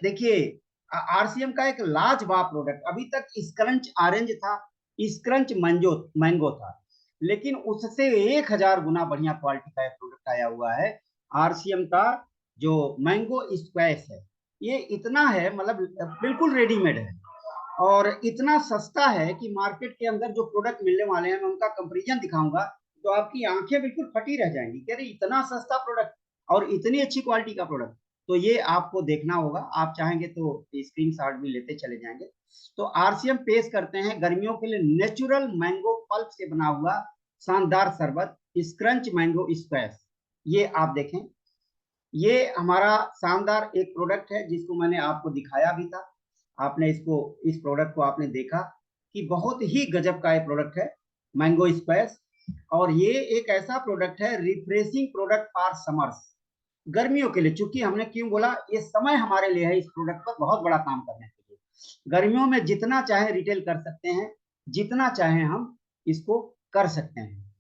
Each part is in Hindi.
देखिए, आरसीएम का एक लाजवाब प्रोडक्ट, अभी तक स्क्रंच ऑरेंज था, स्क्रंच मैंगो मैंगो था, लेकिन उससे 1000 गुना बढ़िया क्वालिटी का एक प्रोडक्ट आया हुआ है आरसीएम का। जो मैंगो स्क्वैश है, ये इतना है, मतलब बिल्कुल रेडीमेड है और इतना सस्ता है कि मार्केट के अंदर जो प्रोडक्ट मिलने वाले हैं, मैं उनका कंपेरिजन दिखाऊंगा तो आपकी आंखें बिल्कुल फटी रह जाएंगी कि अरे इतना सस्ता प्रोडक्ट और इतनी अच्छी क्वालिटी का प्रोडक्ट। तो ये आपको देखना होगा, आप चाहेंगे तो स्क्रीन शॉट भी लेते चले जाएंगे। तो आरसीएम पेश करते हैं गर्मियों के लिए नेचुरल मैंगो पल्प से बना हुआ शानदार शरबत स्क्रंच मैंगो स्क्वैश। ये आप देखें, ये हमारा शानदार एक प्रोडक्ट है जिसको मैंने आपको दिखाया भी था। आपने इसको, इस प्रोडक्ट को आपने देखा कि बहुत ही गजब का ये प्रोडक्ट है मैंगो स्क्वैश। और ये एक ऐसा प्रोडक्ट है, रिफ्रेशिंग प्रोडक्ट फॉर समर्स, गर्मियों के लिए। चूंकि हमने क्यों बोला, ये समय हमारे लिए है इस प्रोडक्ट पर बहुत बड़ा काम करने के लिए। गर्मियों में जितना चाहे रिटेल कर सकते हैं, जितना चाहे हम इसको कर सकते हैं।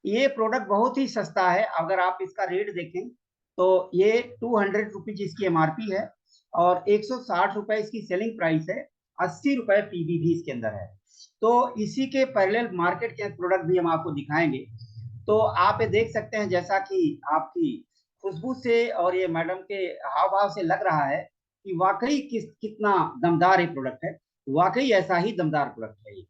ये प्रोडक्ट बहुत ही सस्ता है, अगर आप इसका रेट देखें तो ये 200 रुपीज इसकी एमआरपी है और 160 रुपए इसकी सेलिंग प्राइस है। 80 रुपए पीबी भी इसके अंदर है। तो इसी के पैरेलल मार्केट के प्रोडक्ट भी हम आपको दिखाएंगे। तो आप ये देख सकते हैं, जैसा कि आपकी खुशबू से और ये मैडम के हाव भाव से लग रहा है कि वाकई कितना दमदार ये प्रोडक्ट है। वाकई ऐसा ही दमदार प्रोडक्ट है ये।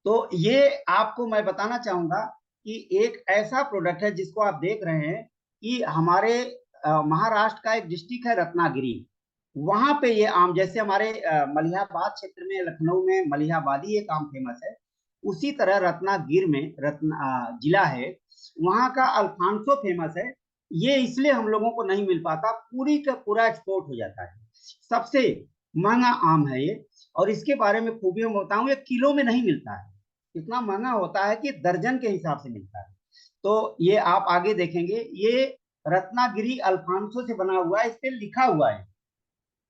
तो ये आपको मैं बताना चाहूंगा कि एक ऐसा प्रोडक्ट है जिसको आप देख रहे हैं कि हमारे महाराष्ट्र का एक डिस्ट्रिक्ट है रत्नागिरी, वहां पे ये आम, जैसे हमारे मलिहाबाद क्षेत्र में, लखनऊ में मलिहाबादी एक आम फेमस है, उसी तरह रत्नागिर में जिला है, वहां का अल्फांसो फेमस है। ये इसलिए हम लोगों को नहीं मिल पाता, पूरी का पूरा एक्सपोर्ट हो जाता है। सबसे महंगा आम है ये। और इसके बारे में खूबियों में बताऊं, ये किलो में नहीं मिलता है, इतना महंगा होता है कि दर्जन के हिसाब से मिलता है। तो ये आप आगे देखेंगे, ये रत्नागिरी अल्फांसो से बना हुआ है, इस पे लिखा हुआ है,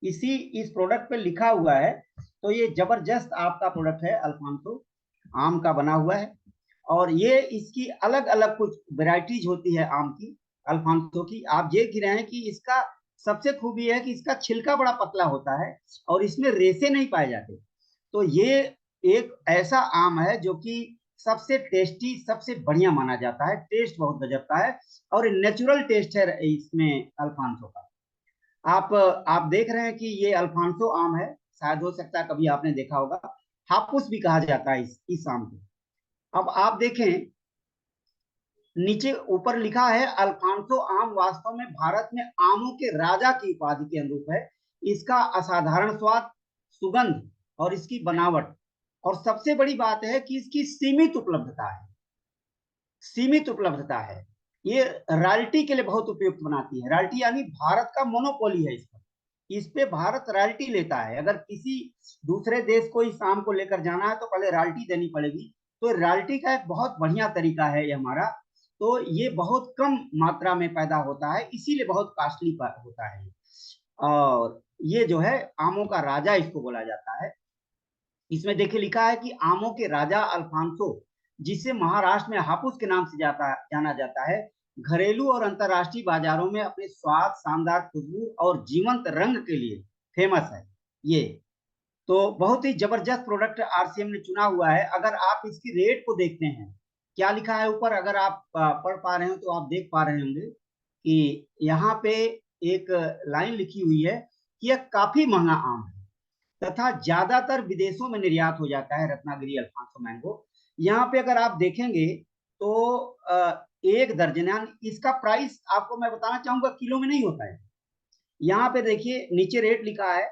इसी इस प्रोडक्ट पे लिखा हुआ है। तो ये जबरदस्त आपका प्रोडक्ट है, अल्फांसो आम का बना हुआ है। और ये इसकी अलग अलग कुछ वेराइटीज होती है आम की, अल्फांसो की। आप देख ही रहे हैं कि इसका सबसे खूबी है कि इसका छिलका बड़ा पतला होता है और इसमें रेसे नहीं पाए जाते। तो ये एक ऐसा आम है जो कि सबसे टेस्टी, सबसे बढ़िया माना जाता है, टेस्ट बहुत गजब का है और नेचुरल टेस्ट है इसमें अल्फांसो का। आप देख रहे हैं कि ये अल्फांसो आम है, शायद हो सकता है कभी आपने देखा होगा, हापुस भी कहा जाता है इस आम को। अब आप देखें, नीचे ऊपर लिखा है अल्फांसो आम वास्तव में भारत में आमों के राजा की उपाधि के अनुरूप है। इसका असाधारण स्वाद, सुगंध और इसकी बनावट, और सबसे बड़ी बात है कि इसकी सीमित उपलब्धता है, सीमित उपलब्धता है। ये रॉयल्टी के लिए बहुत उपयुक्त बनाती है। रॉयल्टी यानी भारत का मोनोपोली है इस पर, इस पे भारत रॉयल्टी लेता है। अगर किसी दूसरे देश को इस आम को लेकर जाना है तो पहले रॉयल्टी देनी पड़ेगी। तो रॉयल्टी का एक बहुत बढ़िया तरीका है ये हमारा। तो ये बहुत कम मात्रा में पैदा होता है, इसीलिए बहुत कॉस्टली होता है। और ये जो है आमों का राजा इसको बोला जाता है। इसमें देखिए लिखा है कि आमों के राजा अल्फांसो, जिसे महाराष्ट्र में हापुस के नाम से जाना जाता है, घरेलू और अंतर्राष्ट्रीय बाजारों में अपने स्वाद, शानदार खुशबू और जीवंत रंग के लिए फेमस है ये। तो बहुत ही जबरदस्त प्रोडक्ट आरसीएम ने चुना हुआ है। अगर आप इसकी रेट को देखते हैं, क्या लिखा है ऊपर, अगर आप पढ़ पा रहे हो तो आप देख पा रहे होंगे कि यहाँ पे एक लाइन लिखी हुई है कि यह काफी महंगा आम है तथा ज्यादातर विदेशों में निर्यात हो जाता है, रत्नागिरी अल्फांसो मैंगो। यहाँ पे अगर आप देखेंगे तो एक दर्जन, यानी इसका प्राइस आपको मैं बताना चाहूंगा किलो में नहीं होता है। यहाँ पे देखिए नीचे रेट लिखा है,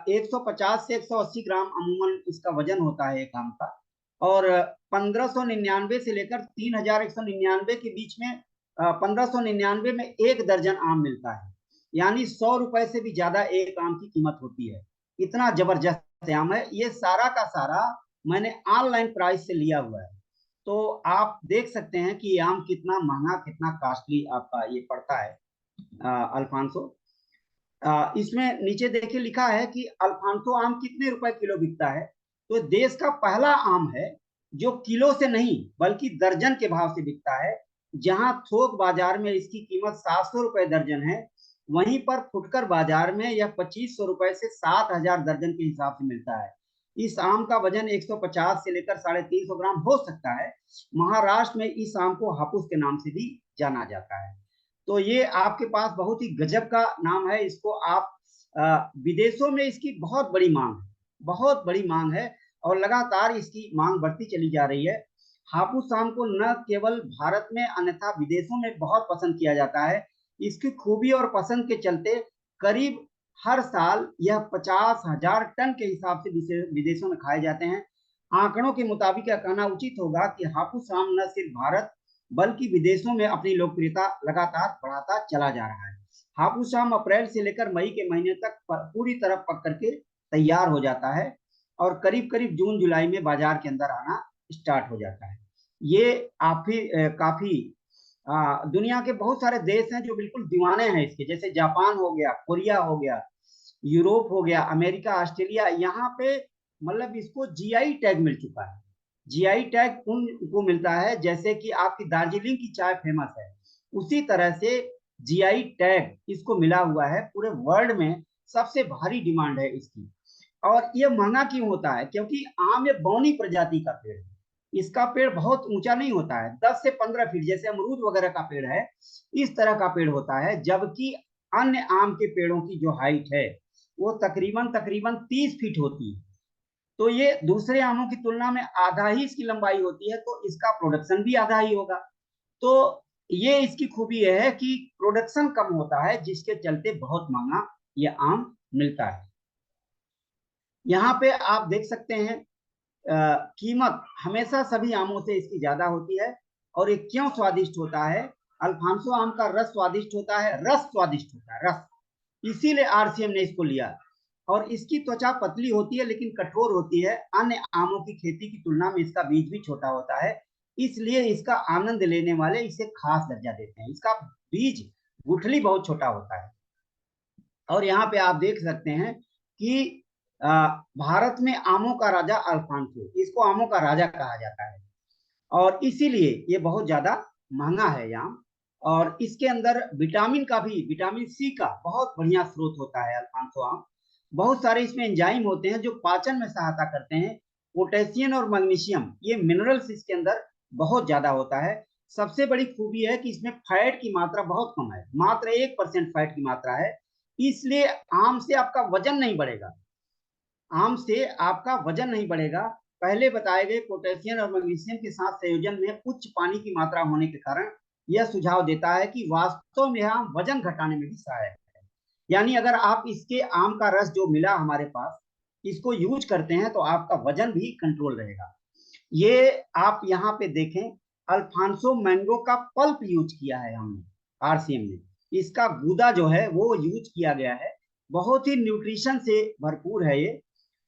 150 से 180 ग्राम अमूमन इसका वजन होता है एक आम का। और 1599 से लेकर 3199 के बीच में, 1599 में एक दर्जन आम मिलता है, यानी 100 रुपए से भी ज्यादा एक आम की कीमत होती है। इतना जबरदस्त आम है ये, सारा का सारा मैंने ऑनलाइन प्राइस से लिया हुआ है। तो आप देख सकते हैं कि ये आम कितना महंगा, कितना कॉस्टली आपका ये पड़ता है अल्फांसो। इसमें नीचे देखिए लिखा है कि अल्फांसो आम कितने रुपए किलो बिकता है। तो देश का पहला आम है जो किलो से नहीं बल्कि दर्जन के भाव से बिकता है। जहां थोक बाजार में इसकी कीमत 700 रुपए दर्जन है, वहीं पर फुटकर बाजार में यह 2500 रुपए से 7000 दर्जन के हिसाब से मिलता है। इस आम का वजन 150 से लेकर 350 ग्राम हो सकता है। महाराष्ट्र में इस आम को हापुस के नाम से भी जाना जाता है। तो ये आपके पास बहुत ही गजब का नाम है। इसको आप विदेशों में इसकी बहुत बड़ी मांग है, बहुत बड़ी मांग है, और लगातार इसकी मांग बढ़ती चली जा रही है। हापुस आम को न केवल भारत में अन्यथा विदेशों में बहुत पसंद किया जाता है। इसकी खूबी और पसंद के चलते करीब हर साल यह 50,000 टन के हिसाब से विदेशों में खाए जाते हैं। आंकड़ों के मुताबिक यह कहना उचित होगा कि हापुस आम न सिर्फ भारत बल्कि विदेशों में अपनी लोकप्रियता लगातार बढ़ाता चला जा रहा है। हापुस आम अप्रैल से लेकर मई के महीने तक पूरी तरह पक करके तैयार हो जाता है और करीब करीब जून जुलाई में बाजार के अंदर आना स्टार्ट हो जाता है। ये काफी दुनिया के बहुत सारे देश हैं जो बिल्कुल दीवाने हैं इसके, जैसे जापान हो गया, कोरिया हो गया, यूरोप हो गया, अमेरिका, ऑस्ट्रेलिया। यहाँ पे मतलब इसको जीआई टैग मिल चुका है। जीआई टैग उनको मिलता है जैसे कि आपकी दार्जिलिंग की चाय फेमस है, उसी तरह से जीआई टैग इसको मिला हुआ है। पूरे वर्ल्ड में सबसे भारी डिमांड है इसकी। और ये महंगा क्यों होता है? क्योंकि आम ये बौनी प्रजाति का पेड़ है। इसका पेड़ बहुत ऊंचा नहीं होता है, 10 से 15 फीट, जैसे अमरूद वगैरह का पेड़ है इस तरह का पेड़ होता है। जबकि अन्य आम के पेड़ों की जो हाइट है वो तकरीबन तकरीबन 30 फीट होती है। तो ये दूसरे आमों की तुलना में आधा ही इसकी लंबाई होती है, तो इसका प्रोडक्शन भी आधा ही होगा। तो ये इसकी खूबी यह है कि प्रोडक्शन कम होता है, जिसके चलते बहुत महंगा ये आम मिलता है। यहाँ पे आप देख सकते हैं कीमत हमेशा सभी आमों से इसकी ज्यादा होती है। और ये क्यों स्वादिष्ट होता है? अल्फांसो आम का रस स्वादिष्ट होता है, रस स्वादिष्ट होता है, रस। इसीलिए आरसीएम ने इसको लिया। और इसकी त्वचा पतली होती है लेकिन कठोर होती है। अन्य आमों की खेती की तुलना में इसका बीज भी छोटा होता है, इसलिए इसका आनंद लेने वाले इसे खास दर्जा देते हैं। इसका बीज गुठली बहुत छोटा होता है। और यहाँ पे आप देख सकते हैं कि भारत में आमों का राजा अल्फांसो, इसको आमों का राजा कहा जाता है, और इसीलिए ये बहुत ज्यादा महंगा है यहाँ। और इसके अंदर विटामिन का भी, विटामिन सी का बहुत बढ़िया स्रोत होता है अल्फांसो आम। बहुत सारे इसमें एंजाइम होते हैं जो पाचन में सहायता करते हैं। पोटेशियम और मैग्नीशियम ये मिनरल्स इसके अंदर बहुत ज्यादा होता है। सबसे बड़ी खूबी है कि इसमें फैट की मात्रा बहुत कम है, मात्र 1% फैट की मात्रा है। इसलिए आम से आपका वजन नहीं बढ़ेगा, आम से आपका वजन नहीं बढ़ेगा। पहले बताए गए पोटेशियम और मैग्नीशियम के साथ संयोजन में उच्च पानी की मात्रा होने के कारण यह सुझाव देता है कि वास्तव में आम वजन घटाने में भी सहायक है। यानी अगर आप इसके आम का रस जो मिला हमारे पास, इसको यूज करते हैं तो आपका वजन भी कंट्रोल रहेगा। ये आप यहाँ पे देखें, अल्फांसो मैंगो का पल्प यूज किया है हमने आरसीएम में। इसका गूदा जो है वो यूज किया गया है। बहुत ही न्यूट्रिशन से भरपूर है ये।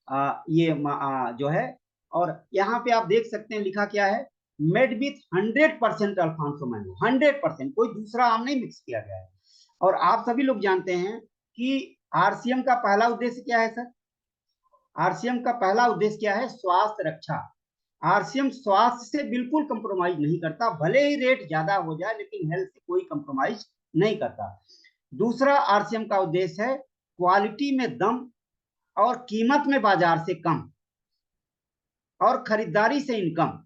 जो है। और यहाँ पे आप देख सकते हैं लिखा क्या है, मेड विथ 100% अल्फांसो मैंगो, 100%, कोई दूसरा आम नहीं मिक्स किया गया है। और आप सभी लोग जानते हैं कि आरसीएम का पहला उद्देश्य क्या है सर? आरसीएम का पहला उद्देश्य क्या है? स्वास्थ्य रक्षा। आरसीएम स्वास्थ्य से बिल्कुल कंप्रोमाइज नहीं करता, भले ही रेट ज्यादा हो जाए लेकिन हेल्थ से कोई कंप्रोमाइज नहीं करता। दूसरा आरसीएम का उद्देश्य है क्वालिटी में दम और कीमत में बाजार से कम और खरीदारी से इनकम।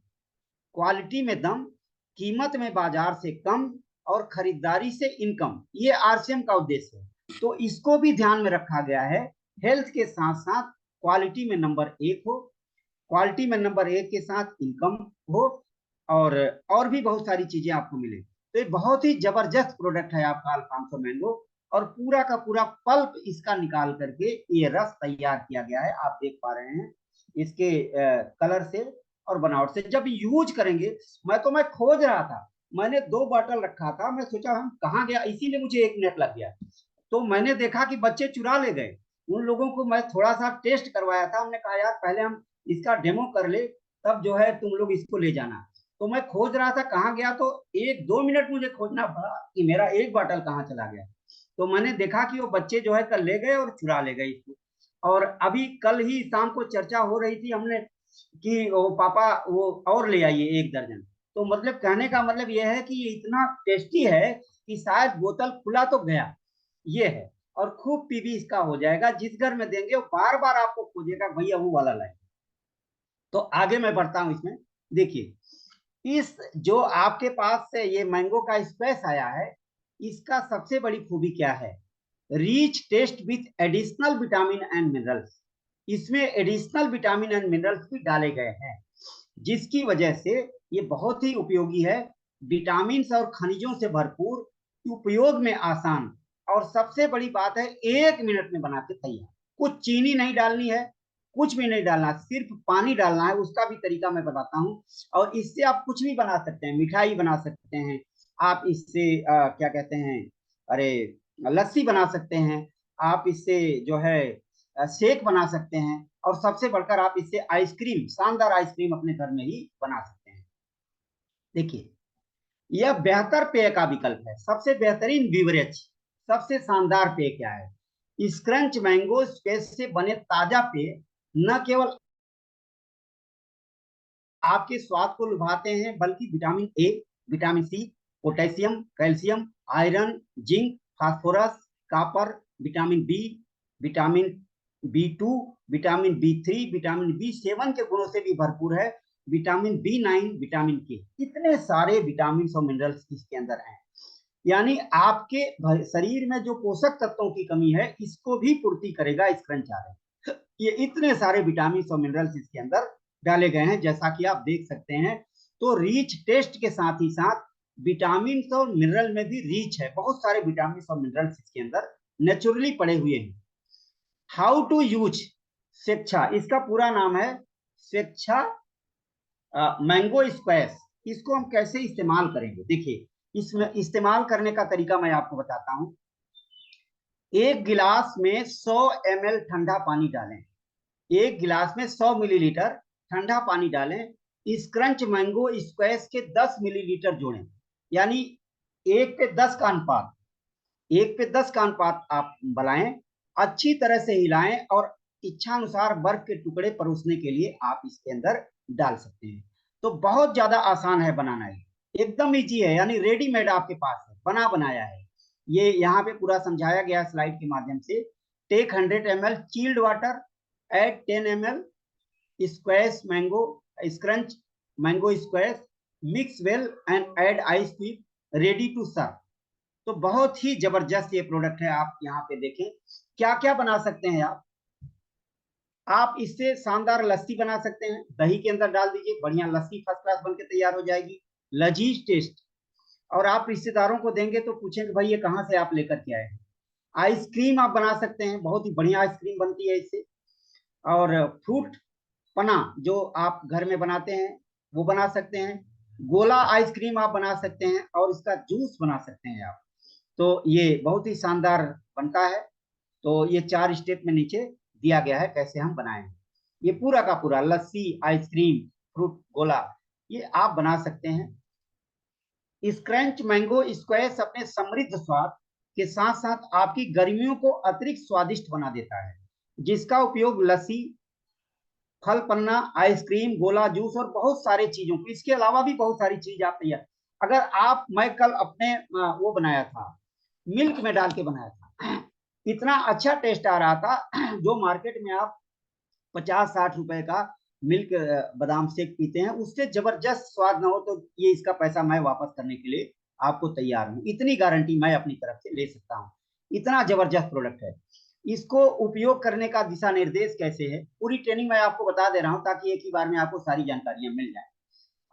क्वालिटी में दम, कीमत में बाजार से कम और खरीदारी से इनकम, ये आरसीएम का उद्देश्य है। तो इसको भी ध्यान में रखा गया है। हेल्थ के साथ साथ क्वालिटी में नंबर 1 हो, क्वालिटी में नंबर 1 के साथ इनकम हो, और भी बहुत सारी चीजें आपको मिले। तो ये बहुत ही जबरदस्त प्रोडक्ट है आपका अल्फांसो मैंगो। और पूरा का पूरा पल्प इसका निकाल करके ये रस तैयार किया गया है, आप देख पा रहे हैं इसके कलर से और बनावट से। जब यूज करेंगे, मैं खोज रहा था, मैंने 2 बॉटल रखा था, मैं सोचा हम कहाँ गया, इसीलिए मुझे 1 मिनट लग गया। तो मैंने देखा कि बच्चे चुरा ले गए। उन लोगों को मैं थोड़ा सा टेस्ट करवाया था, हमने कहा यार पहले हम इसका डेमो कर ले, तब जो है तुम लोग इसको ले जाना। तो मैं खोज रहा था कहाँ गया, तो 1-2 मिनट मुझे खोजना पड़ा कि मेरा 1 बॉटल कहाँ चला गया। तो मैंने देखा कि वो बच्चे जो है कल ले गए और चुरा ले गए इसको। और अभी कल ही शाम को चर्चा हो रही थी हमने कि वो पापा वो और ले आइए 1 दर्जन। तो मतलब कहने का मतलब यह है कि ये इतना टेस्टी है कि शायद बोतल खुला तो गया, ये है, और खूब पीबी इसका हो जाएगा। जिस घर में देंगे वो बार बार आपको खोजेगा भैया वो वाला लाइन। तो आगे मैं बढ़ता हूं इसमें। देखिए, इस जो आपके पास से ये मैंगो का स्पेस आया है, इसका सबसे बड़ी खूबी क्या है? Rich taste with additional vitamin and minerals. इसमें एडिशनल विटामिन एंड मिनरल्स भी डाले गए हैं, जिसकी वजह से ये बहुत ही उपयोगी है। विटामिन और खनिजों से भरपूर, उपयोग में आसान, और सबसे बड़ी बात है 1 मिनट में बना के तैयार। कुछ चीनी नहीं डालनी है, कुछ भी नहीं डालना, सिर्फ पानी डालना है। उसका भी तरीका मैं बताता हूँ। और इससे आप कुछ भी बना सकते हैं, मिठाई बना सकते हैं आप इससे, क्या कहते हैं, अरे, लस्सी बना सकते हैं आप इससे, जो है शेक बना सकते हैं, और सबसे बढ़कर आप इससे आइसक्रीम, शानदार आइसक्रीम अपने घर में ही बना सकते हैं। देखिए, यह बेहतर पेय का विकल्प है, सबसे बेहतरीन बीवरेज, सबसे शानदार पेय क्या है? स्क्रंच मैंगो स्क्वेश से बने ताजा पेय न केवल आपके स्वाद को लुभाते हैं, बल्कि vitamin A, vitamin C, potassium, calcium, iron, zinc, phosphorus, copper, vitamin B, vitamin B 2, vitamin B 3, vitamin B 7 के गुणों से भी भरपूर है। विटामिन बी 9, विटामिन के, इतने सारे विटामिन और मिनरल्स इसके अंदर हैं। यानी आपके शरीर में जो पोषक तत्वों की कमी है, इसको भी पूर्ति करेगा स्क्रंच आयरन। ये इतने सारे विटामिन और मिनरल्स इसके अंदर डाले गए हैं, जैसा कि आप देख सकते हैं। तो रीच टेस्ट के साथ ही साथ विटामिन और मिनरल में भी रीच है, बहुत सारे विटामिन और मिनरल्स इसके अंदर नेचुरली पड़े हुए हैं। हाउ टू यूज स्वेच्छा, इसका पूरा नाम है स्वेच्छा मैंगो स्क्वैश। इसको हम कैसे इस्तेमाल करेंगे? देखिए, इसमें इस्तेमाल करने का तरीका मैं आपको बताता हूं। एक गिलास में 100 ml ठंडा पानी डालें, एक गिलास में 100 मिलीलीटर ठंडा पानी डालें, स्क्रंच मैंगो स्क्वैश के 10 मिलीलीटर जोड़ें। यानी 1 पे 10 का अनुपात, 1 पे 10 का अनुपात आप बनाएं, अच्छी तरह से हिलाएं, और इच्छानुसार बर्फ के टुकड़े परोसने के लिए आप इसके अंदर डाल सकते हैं। तो बहुत ज्यादा आसान है बनाना, ये एकदम इजी है, यानी रेडीमेड आपके पास है, बना बनाया है। ये यहाँ पे पूरा समझाया गया स्लाइड के माध्यम से। Take 100 ml chilled water, add 10 ml squash mango, scrunch mango squash, mix well and add ice cube, ready to serve. तो बहुत ही जबरदस्त ये प्रोडक्ट है। आप यहाँ पे देखें क्या क्या बना सकते हैं आप इससे शानदार लस्सी बना सकते हैं, दही के अंदर डाल दीजिए, बढ़िया लस्सी फर्स्ट क्लास बन के तैयार हो जाएगी, लजीज टेस्ट। और आप रिश्तेदारों को देंगे तो पूछेंगे भाई ये कहाँ से आप लेकर के आए हैं। आइसक्रीम आप बना सकते हैं, बहुत ही बढ़िया आइसक्रीम बनती है इससे। और फ्रूट पना जो आप घर में बनाते हैं वो बना सकते हैं। गोला आइसक्रीम आप बना सकते हैं, और इसका जूस बना सकते हैं आप। तो ये बहुत ही शानदार बनता है। तो ये 4 स्टेप में नीचे दिया गया है कैसे हम बनाएं। ये पूरा का पूरा लस्सी, आइसक्रीम, फ्रूट गोला, ये आप बना सकते हैं। स्क्रंच मैंगो स्क्वैश अपने समृद्ध स्वाद के साथ साथ आपकी गर्मियों को अतिरिक्त स्वादिष्ट बना देता है, जिसका उपयोग लस्सी, फल पन्ना, आइसक्रीम, गोला जूस और बहुत सारे चीजों को, इसके अलावा भी बहुत सारी चीज आप तैयार। अगर आप, मैं कल अपने वो बनाया था, मिल्क में डाल के बनाया था, इतना अच्छा टेस्ट आ रहा था। जो मार्केट में आप 50-60 रुपए का मिल्क बादाम शेक पीते हैं, उससे जबरदस्त स्वाद ना हो तो ये इसका पैसा मैं वापस करने के लिए आपको तैयार हूँ। इतनी गारंटी मैं अपनी तरफ से ले सकता हूँ, इतना जबरदस्त प्रोडक्ट है। इसको उपयोग करने का दिशा निर्देश कैसे है, पूरी ट्रेनिंग मैं आपको बता दे रहा हूँ, ताकि एक ही बार में आपको सारी जानकारियां मिल जाए।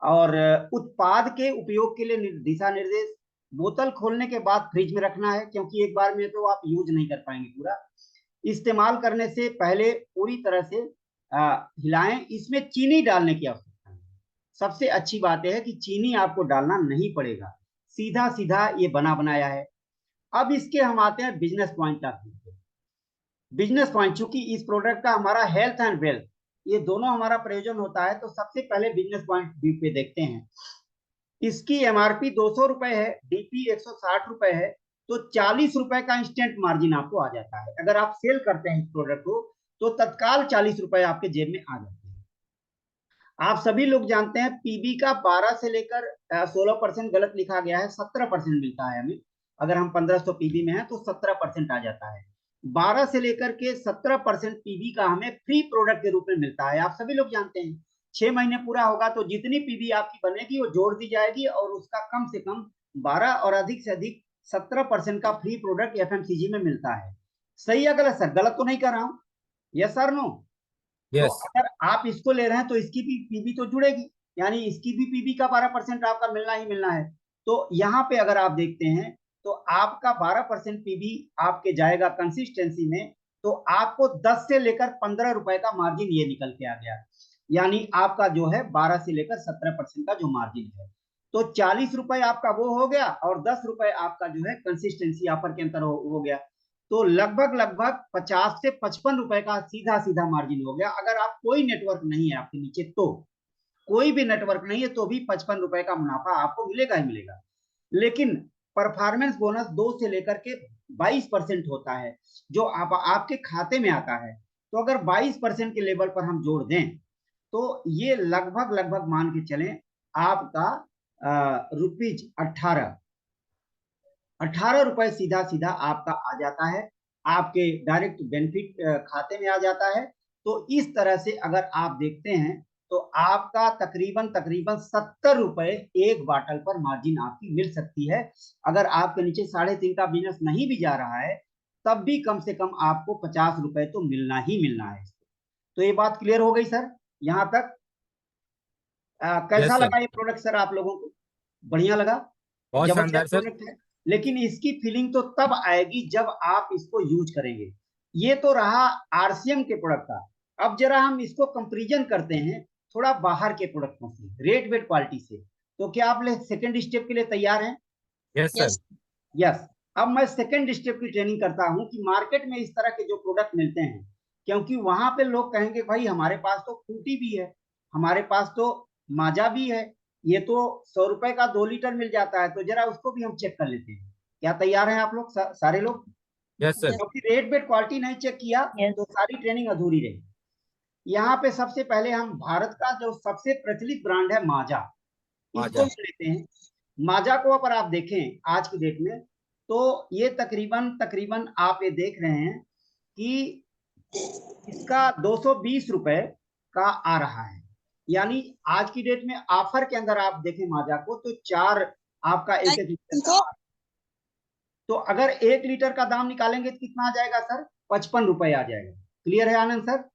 और उत्पाद के उपयोग के लिए दिशा निर्देश, बोतल खोलने के बाद फ्रिज में रखना है, क्योंकि एक बार में तो आप यूज नहीं कर पाएंगे पूरा। इस्तेमाल करने से पहले पूरी तरह से हिलाएं, इसमें चीनी डालने की आवश्यकता है। सबसे अच्छी बात यह है कि चीनी आपको डालना नहीं पड़ेगा, सीधा सीधा ये बना बनाया है। अब इसके हम आते हैं बिजनेस पॉइंट ऑफ व्यू पे। बिजनेस पॉइंट, चूंकि इस प्रोडक्ट का हमारा हेल्थ एंड वेल्थ, ये दोनों हमारा प्रयोजन होता है, तो सबसे पहले बिजनेस पॉइंट व्यू पे देखते हैं। इसकी एमआरपी 200 रुपए है, डीपी 160 रुपए है, तो 40 रुपए का इंस्टेंट मार्जिन आपको आ जाता है। अगर आप सेल करते हैं इस प्रोडक्ट को, तो तत्काल 40 रुपए आपके जेब में आ जाते हैं। आप सभी लोग जानते हैं पीबी का 12 से लेकर 16% गलत लिखा गया है, 17% मिलता है हमें। अगर हम 1500 पीबी में हैं तो 17% आ जाता है। 12 से लेकर के 17% पीबी का हमें फ्री प्रोडक्ट के रूप में मिलता है। आप सभी लोग जानते हैं 6 महीने पूरा होगा तो जितनी पीबी आपकी बनेगी वो जोड़ दी जाएगी और उसका कम से कम 12 और अधिक से अधिक 17% का फ्री प्रोडक्ट एफएमसीजी में मिलता है। सही है गलत सर? गलत तो नहीं कर रहा हूं? Yes sir no? तो यस अगर आप इसको ले रहे हैं तो इसकी भी पीबी तो जुड़ेगी, यानी इसकी भी पीबी का 12% आपका मिलना ही मिलना है। तो यहाँ पे अगर आप देखते हैं तो आपका 12% पीबी आपके जाएगा कंसिस्टेंसी में, तो आपको 10 से लेकर 15 रुपए का मार्जिन ये निकल के आ गया, यानी आपका जो है 12 से लेकर 17% का जो मार्जिन है। तो 40 रुपए आपका वो हो गया और 10 रुपए आपका जो है कंसिस्टेंसी ऑफर के अंतर हो गया। तो लगभग लगभग 50 से 55 रुपए का सीधा सीधा मार्जिन हो गया। अगर आप कोई नेटवर्क नहीं है आपके नीचे, तो कोई भी नेटवर्क नहीं है तो भी 55 रुपए का मुनाफा आपको मिलेगा ही मिलेगा। लेकिन परफॉर्मेंस बोनस 2 से लेकर के 22% होता है जो आपके खाते में आता है। तो अगर 22% के लेवल पर हम जोड़ दें तो ये लगभग लगभग मान के चलें आपका ₹18 रुपए सीधा सीधा आपका आ जाता है, आपके डायरेक्ट बेनिफिट खाते में आ जाता है। तो इस तरह से अगर आप देखते हैं तो आपका तकरीबन तकरीबन 70 रुपए एक बाटल पर मार्जिन आपकी मिल सकती है। अगर आपके नीचे 3.5 का बिजनेस नहीं भी जा रहा है तब भी कम से कम आपको 50 रुपए तो मिलना ही मिलना है। तो ये बात क्लियर हो गई सर यहाँ तक? कैसा यस सर, लगा ये प्रोडक्ट सर आप लोगों को? बढ़िया लगा? बहुत जबरदस्त शानदार सर। प्रोडक्ट है। लेकिन इसकी फीलिंग तो तब आएगी जब आप इसको यूज करेंगे। ये तो रहा आरसीएम के प्रोडक्ट का। अब जरा हम इसको कंपेरिजन करते हैं थोड़ा बाहर के प्रोडक्टों से, रेट वेट क्वालिटी से। तो क्या आप सेकंड स्टेप के लिए तैयार हैं? Yes sir. यस। अब मैं सेकंड स्टेप की ट्रेनिंग करता हूं कि मार्केट में इस तरह के जो प्रोडक्ट मिलते हैं, क्योंकि वहां पे लोग कहेंगे भाई हमारे पास तो फ्रूटी भी है, हमारे पास तो माजा भी है, ये तो 100 रुपए का 2 लीटर मिल जाता है, तो जरा उसको भी हम चेक कर लेते हैं। क्या तैयार हैं आप लोग सारे लोग? Yes sir. क्योंकि रेट बेट क्वालिटी नहीं चेक किया तो सारी ट्रेनिंग अधूरी रही। यहाँ पे सबसे पहले हम भारत का जो सबसे प्रचलित ब्रांड है माजा, इसको आजा। लेते हैं। माजा को अगर आप देखें आज की डेट में तो ये तकरीबन तकरीबन आप ये देख रहे हैं कि इसका 220 रुपए का आ रहा है। यानी आज की डेट में ऑफर के अंदर आप देखें माजा को तो चार आपका एक एक लीटर का। तो अगर 1 लीटर का दाम निकालेंगे तो कितना आ जाएगा सर? 55 रुपए आ जाएगा। क्लियर है आनंद सर?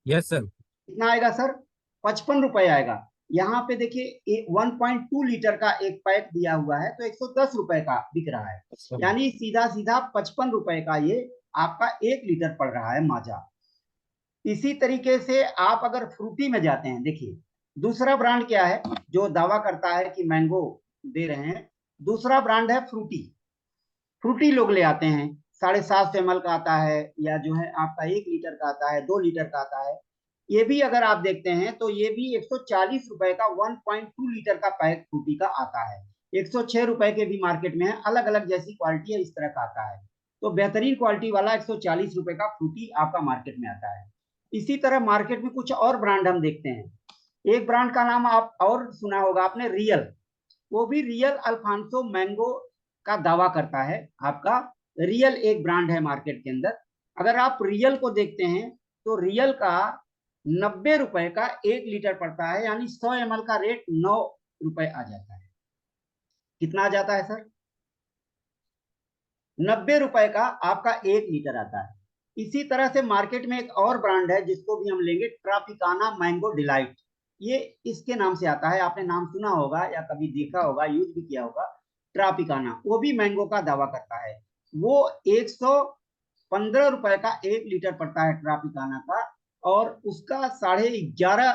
Yes sir. कितना आएगा सर? 55 रुपए आएगा। यहाँ पे देखिए 1.2 लीटर का एक पैक दिया हुआ है तो 110 रुपए का बिक रहा है, यानी सीधा सीधा 55 रुपए का ये आपका 1 लीटर पड़ रहा है माजा। इसी तरीके से आप अगर फ्रूटी में जाते हैं, देखिए दूसरा ब्रांड क्या है जो दावा करता है कि मैंगो दे रहे हैं। दूसरा ब्रांड है फ्रूटी। फ्रूटी लोग ले आते हैं, 750 ml का आता है, या जो है आपका 1 लीटर का आता है, 2 लीटर का आता है। ये भी अगर आप देखते हैं तो ये भी 140 रुपए का 1.2 लीटर का पैक फ्रूटी का आता है। 106 रुपए के भी मार्केट में है, अलग अलग जैसी क्वालिटी है इस तरह का आता है। तो बेहतरीन क्वालिटी वाला 140 रुपए का फ्रूटी आपका मार्केट में आता है। इसी तरह मार्केट में कुछ और ब्रांड हम देखते हैं। एक ब्रांड का नाम आप और सुना होगा आपने, रियल। वो भी रियल अल्फांसो मैंगो का दावा करता है आपका। रियल एक ब्रांड है मार्केट के अंदर। अगर आप रियल को देखते हैं तो रियल का 90 रुपए का 1 लीटर पड़ता है, यानी 100 ml का रेट 9 रुपए आ जाता है। कितना आ जाता है सर? 90 रुपए का आपका 1 लीटर आता है। इसी तरह से मार्केट में एक और ब्रांड है जिसको भी हम लेंगे, ट्रॉपिकाना मैंगो डिलाइट। ये इसके नाम से आता है, आपने नाम सुना होगा या कभी देखा होगा, यूज भी किया होगा। ट्रॉपिकाना वो भी मैंगो का दावा करता है। वो 115 रुपए का 1 लीटर पड़ता है ट्रॉपिकाना का, और उसका 11.5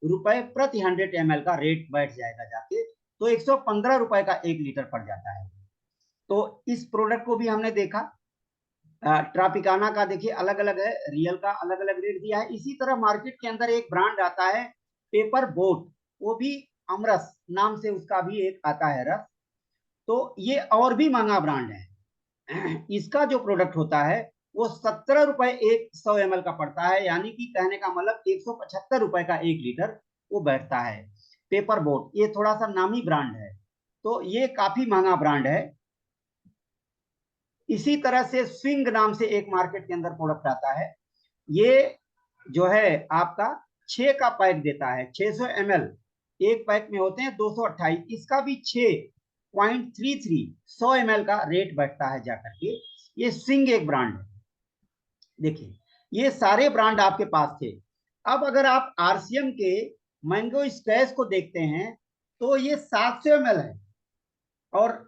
रुपए प्रति 100 ml का रेट बैठ जाएगा जाके, तो 115 रुपए का 1 लीटर पड़ जाता है। तो इस प्रोडक्ट को भी हमने देखा। ट्रापिकाना का देखिए अलग अलग है, रियल का अलग अलग रेट दिया है। इसी तरह मार्केट के अंदर एक ब्रांड आता है पेपर बोट, वो भी अमरस नाम से उसका भी एक आता है रस। तो ये और भी महंगा ब्रांड है। इसका जो प्रोडक्ट होता है वो 17 रुपए 100 ml का पड़ता है, यानी कि कहने का मतलब 175 रुपए का 1 लीटर वो बैठता है। पेपर बोट ये थोड़ा सा नामी ब्रांड है, तो ये काफी महंगा ब्रांड है। इसी तरह से स्विंग नाम से एक मार्केट के अंदर प्रोडक्ट आता है, ये जो है आपका 6 का पैक देता है, 600 ml एक पैक में होते हैं 228, इसका भी 6.33 100 ml का रेट बैठता है जाकर के। ये स्विंग एक ब्रांड है। देखिए ये सारे ब्रांड आपके पास थे। अब अगर आप आरसीएम के मैंगो स्क्वैश को देखते हैं तो ये 700 ml है, और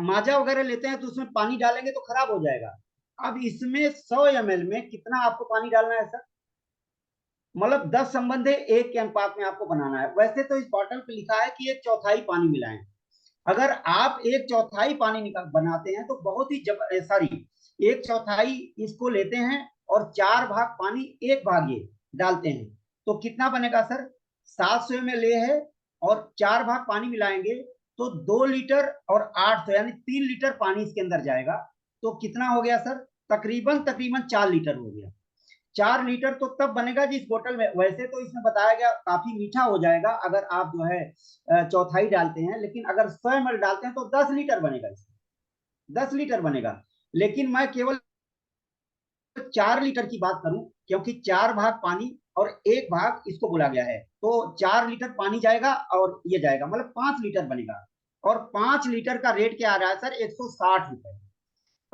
माजा वगैरह लेते हैं तो उसमें पानी डालेंगे तो खराब हो जाएगा। अब इसमें 100 ml में कितना आपको पानी डालना है सर? मतलब 10 संबंध है 1 के अनुपात में आपको बनाना है। वैसे तो इस बॉटल पे लिखा है कि 1/4 पानी मिलाएं। अगर आप 1/4 पानी निकाल बनाते हैं तो बहुत ही सॉरी 1/4 इसको लेते हैं और 4 भाग पानी 1 भाग ये डालते हैं, तो कितना बनेगा सर? 700 में ले है और 4 भाग पानी मिलाएंगे तो 2 लीटर और 800 यानी 3 लीटर पानी इसके अंदर जाएगा। तो कितना हो गया सर? तकरीबन 4 लीटर हो गया। 4 लीटर तो तब बनेगा जिस बोतल में, वैसे तो इसमें बताया गया काफी मीठा हो जाएगा अगर आप जो है चौथाई डालते हैं, लेकिन अगर 100 ml डालते हैं तो 10 लीटर बनेगा इसमें, 10 लीटर बनेगा। लेकिन मैं केवल 4 लीटर की बात करूं क्योंकि 4 भाग पानी और 1 भाग इसको बोला गया है, तो 4 लीटर पानी जाएगा और ये जाएगा, मतलब 5 लीटर बनेगा। और 5 लीटर का रेट क्या आ रहा है सर? 160 रुपए।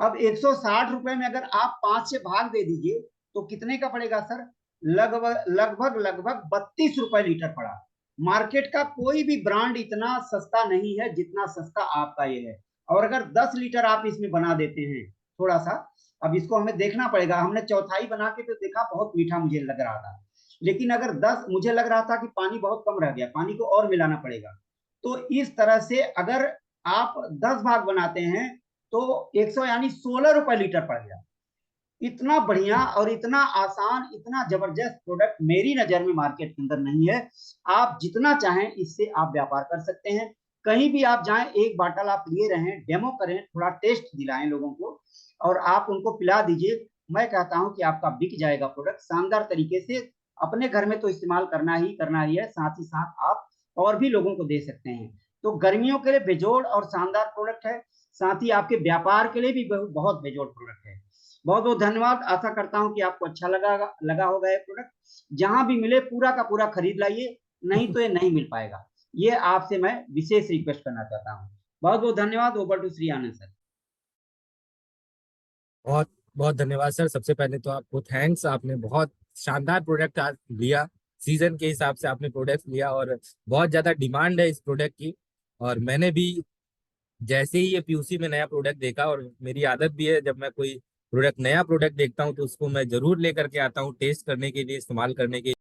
अब 160 रुपए में अगर आप 5 से भाग दे दीजिए तो कितने का पड़ेगा सर? लगभग 32 रुपए लीटर पड़ा। मार्केट का कोई भी ब्रांड इतना सस्ता नहीं है जितना सस्ता आपका ये है। और अगर 10 लीटर आप इसमें बना देते हैं थोड़ा सा, अब इसको हमें देखना पड़ेगा, हमने चौथाई बना के तो देखा बहुत मीठा मुझे लग रहा था, लेकिन अगर 10 मुझे लग रहा था कि पानी बहुत कम रह गया, पानी को और मिलाना पड़ेगा। तो इस तरह से अगर आप 10 भाग बनाते हैं तो 100 यानी 16 रुपए लीटर पड़ गया। इतना बढ़िया और इतना आसान, इतना जबरदस्त प्रोडक्ट मेरी नजर में मार्केट के अंदर नहीं है। आप जितना चाहें इससे आप व्यापार कर सकते हैं। कहीं भी आप जाएं, एक बाटल आप लिए रहें, डेमो करें, थोड़ा टेस्ट दिलाएं लोगों को और आप उनको पिला दीजिए। मैं कहता हूं कि आपका बिक जाएगा प्रोडक्ट शानदार तरीके से। अपने घर में तो इस्तेमाल करना ही है, साथ ही साथ आप और भी लोगों को दे सकते हैं। तो गर्मियों के लिए बेजोड़ और शानदार प्रोडक्ट है, साथ ही आपके व्यापार के लिए भी बहुत बेजोड़ प्रोडक्ट है। बहुत बहुत धन्यवाद। आशा करता हूं कि आपको अच्छा लगा होगा ये प्रोडक्ट। जहां भी मिले पूरा का पूरा खरीद लाइए, नहीं तो ये नहीं मिल पाएगा। ये आपसे मैं विशेष रिक्वेस्ट करना चाहता हूं। बहुत बहुत धन्यवाद। Over to Shri Anand sir. बहुत बहुत धन्यवाद सर। सबसे पहले तो आपको थैंक्स, आपने बहुत शानदार प्रोडक्ट आज लिया, सीजन के हिसाब से आपने प्रोडक्ट लिया और बहुत ज्यादा डिमांड है इस प्रोडक्ट की। और मैंने भी जैसे ही ये पीयूसी में नया प्रोडक्ट देखा, और मेरी आदत भी है जब मैं कोई नया प्रोडक्ट देखता हूँ तो उसको मैं जरूर लेकर के आता हूँ टेस्ट करने के लिए, इस्तेमाल करने के